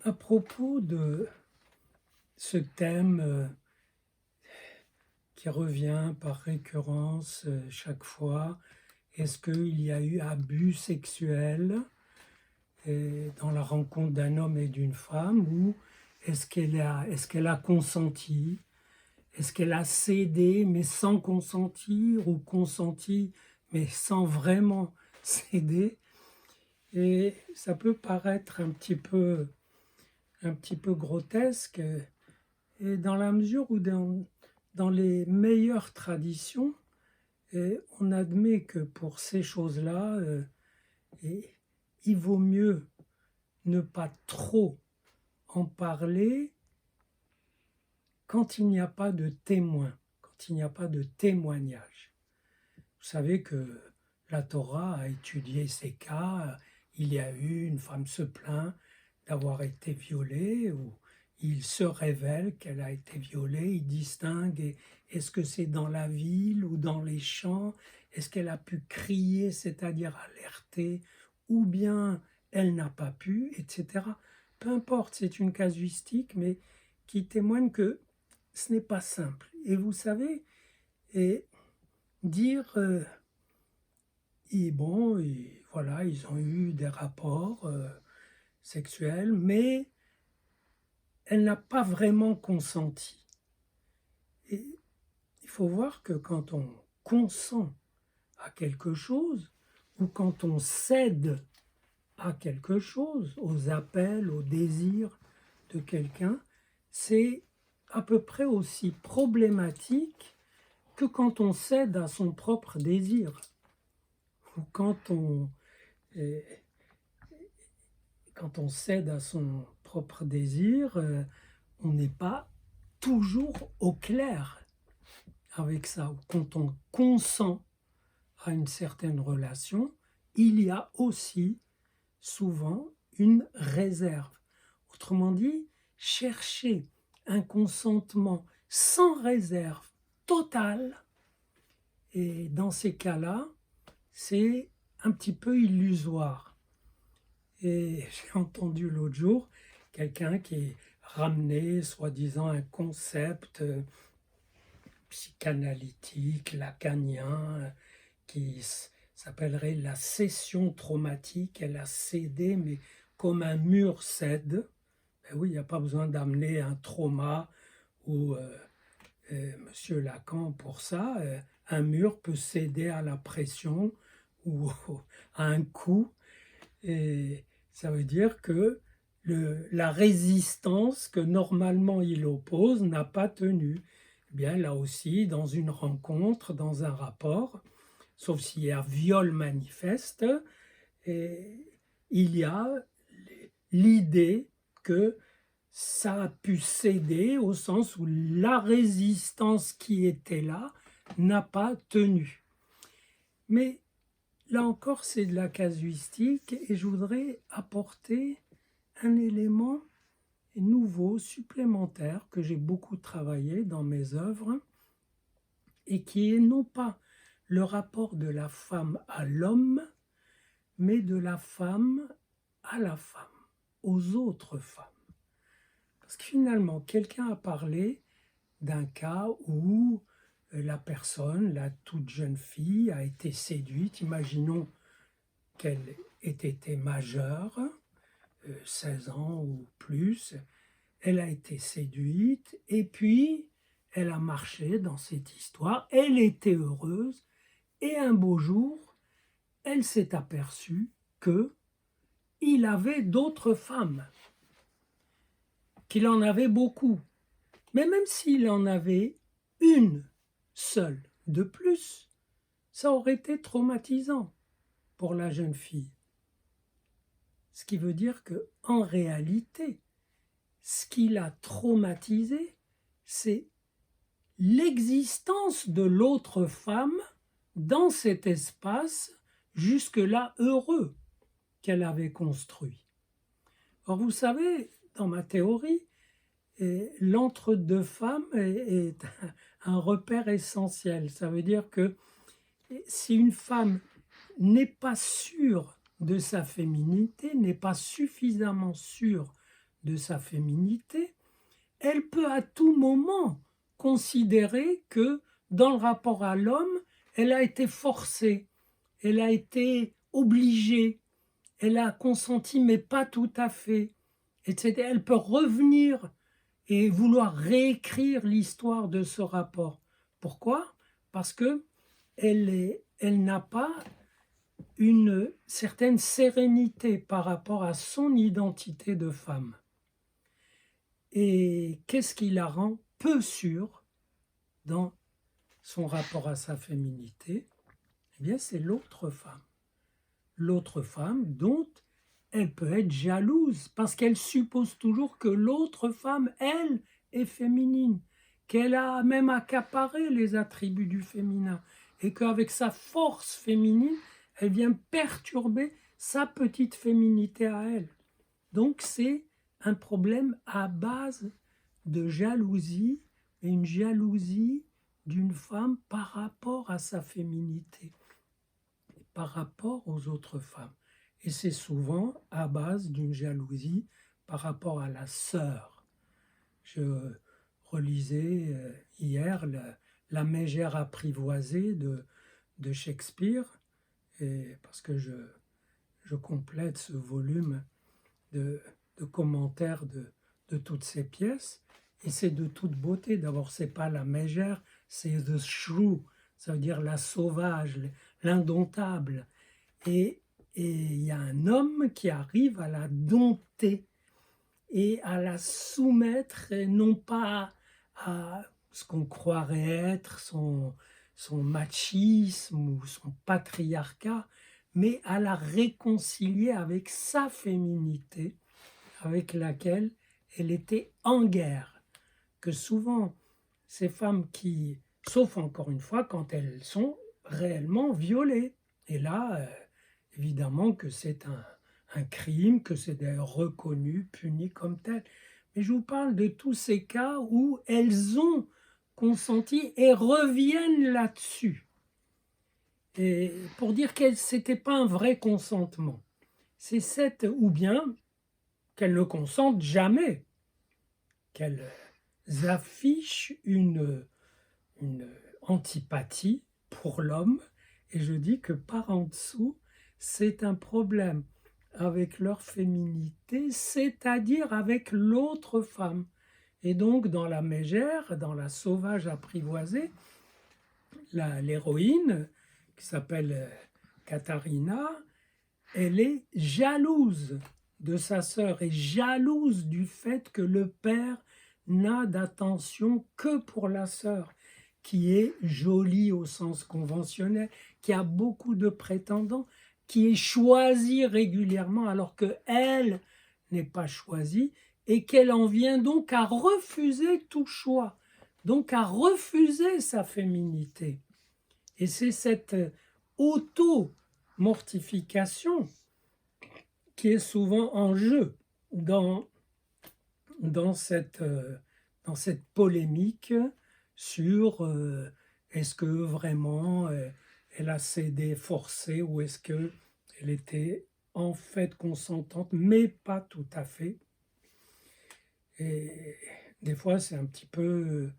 À propos de ce thème qui revient par récurrence chaque fois, est-ce qu'il y a eu abus sexuel dans la rencontre d'un homme et d'une femme, ou est-ce qu'elle a consenti? Est-ce qu'elle a cédé mais sans consentir, ou consenti mais sans vraiment céder? Et ça peut paraître un petit peu grotesque, et dans la mesure où dans les meilleures traditions, on admet que pour ces choses-là, et il vaut mieux ne pas trop en parler quand il n'y a pas de témoin, quand il n'y a pas de témoignage. Vous savez que la Torah a étudié ces cas. Il y a eu une femme se plaint d'avoir été violée, ou il se révèle qu'elle a été violée. Il distingue, est-ce que c'est dans la ville ou dans les champs? Est-ce qu'elle a pu crier, c'est-à-dire alerter, ou bien elle n'a pas pu, etc. Peu importe, c'est une casuistique, mais qui témoigne que ce n'est pas simple. Et vous savez, et dire, et bon, et voilà, ils ont eu des rapports sexuels, mais elle n'a pas vraiment consenti. Et il faut voir que quand on consent à quelque chose, ou quand on cède à quelque chose, aux appels, aux désirs de quelqu'un, c'est à peu près aussi problématique que quand on cède à son propre désir, ou euh, quand on cède à son propre désir, on n'est pas toujours au clair avec ça. Ou quand on consent à une certaine relation, il y a aussi souvent une réserve. Autrement dit, chercher un consentement sans réserve totale, et dans ces cas-là, c'est un petit peu illusoire. Et j'ai entendu l'autre jour quelqu'un qui ramenait soi-disant un concept psychanalytique, lacanien, qui s'appellerait la cession traumatique. Elle a cédé, mais comme un mur cède. Ben oui, il n'y a pas besoin d'amener un trauma ou Monsieur Lacan pour ça. Un mur peut céder à la pression ou à un coup. Et ça veut dire que la résistance que normalement il oppose n'a pas tenu. Eh bien, là aussi, dans une rencontre, dans un rapport, sauf s'il y a viol manifeste, et il y a l'idée que ça a pu céder au sens où la résistance qui était là n'a pas tenu. Mais là encore, c'est de la casuistique, et je voudrais apporter un élément nouveau, supplémentaire, que j'ai beaucoup travaillé dans mes œuvres, et qui est non pas le rapport de la femme à l'homme, mais de la femme à la femme, aux autres femmes. Parce que finalement, quelqu'un a parlé d'un cas où la personne, la toute jeune fille, a été séduite. Imaginons qu'elle ait été majeure, 16 ans ou plus. Elle a été séduite, et puis elle a marché dans cette histoire. Elle était heureuse, et un beau jour, elle s'est aperçue qu'il avait d'autres femmes, qu'il en avait beaucoup. Mais même s'il en avait une seule de plus, ça aurait été traumatisant pour la jeune fille. Ce qui veut dire que, en réalité, ce qui l'a traumatisé, c'est l'existence de l'autre femme dans cet espace jusque-là heureux qu'elle avait construit. Or, vous savez, dans ma théorie, l'entre-deux femmes est un repère essentiel. Ça veut dire que si une femme n'est pas sûre de sa féminité, n'est pas suffisamment sûre de sa féminité, elle peut à tout moment considérer que dans le rapport à l'homme, elle a été forcée, elle a été obligée, elle a consenti mais pas tout à fait, etc. Elle peut revenir et vouloir réécrire l'histoire de ce rapport. Pourquoi? Parce que elle n'a pas une certaine sérénité par rapport à son identité de femme. Et qu'est-ce qui la rend peu sûre dans son rapport à sa féminité? Eh bien, c'est l'autre femme. L'autre femme dont elle peut être jalouse parce qu'elle suppose toujours que l'autre femme, elle, est féminine, qu'elle a même accaparé les attributs du féminin et qu'avec sa force féminine, elle vient perturber sa petite féminité à elle. Donc c'est un problème à base de jalousie, et une jalousie d'une femme par rapport à sa féminité, par rapport aux autres femmes. Et c'est souvent à base d'une jalousie par rapport à la sœur. Je relisais hier la mégère apprivoisée de Shakespeare, et parce que je complète ce volume de commentaires de toutes ces pièces, et c'est de toute beauté. D'abord, c'est pas la mégère, c'est the shrew, ça veut dire la sauvage, l'indomptable. Et il y a un homme qui arrive à la dompter et à la soumettre, et non pas à ce qu'on croirait être son machisme ou son patriarcat, mais à la réconcilier avec sa féminité, avec laquelle elle était en guerre. Que souvent, ces femmes qui, sauf encore une fois, quand elles sont réellement violées, et là, évidemment que c'est un crime, que c'est d'ailleurs reconnu, puni comme tel. Mais je vous parle de tous ces cas où elles ont consenti et reviennent là-dessus. Et pour dire que ce n'était pas un vrai consentement. C'est cette, ou bien qu'elles ne consentent jamais, qu'elles affichent une antipathie pour l'homme. Et je dis que par en dessous, c'est un problème avec leur féminité, c'est-à-dire avec l'autre femme. Et donc, dans la mégère, dans la sauvage apprivoisée, l'héroïne, qui s'appelle Katharina, elle est jalouse de sa sœur et jalouse du fait que le père n'a d'attention que pour la sœur, qui est jolie au sens conventionnel, qui a beaucoup de prétendants, qui est choisie régulièrement alors qu'elle n'est pas choisie et qu'elle en vient donc à refuser tout choix, donc à refuser sa féminité. Et c'est cette auto-mortification qui est souvent en jeu dans cette polémique sur est-ce que vraiment elle a cédé forcée ou est-ce qu'elle était en fait consentante, mais pas tout à fait. Et des fois, c'est un petit peu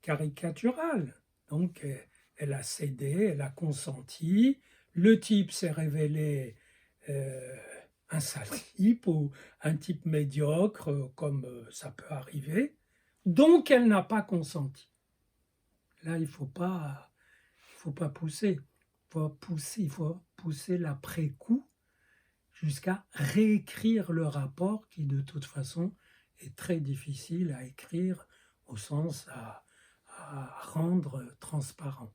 caricatural. Donc, elle a cédé, elle a consenti. Le type s'est révélé un sale type ou un type médiocre, comme ça peut arriver. Donc, elle n'a pas consenti. Là, il ne faut pas pousser. Il faut pousser l'après-coup jusqu'à réécrire le rapport qui, de toute façon, est très difficile à écrire au sens à rendre transparent.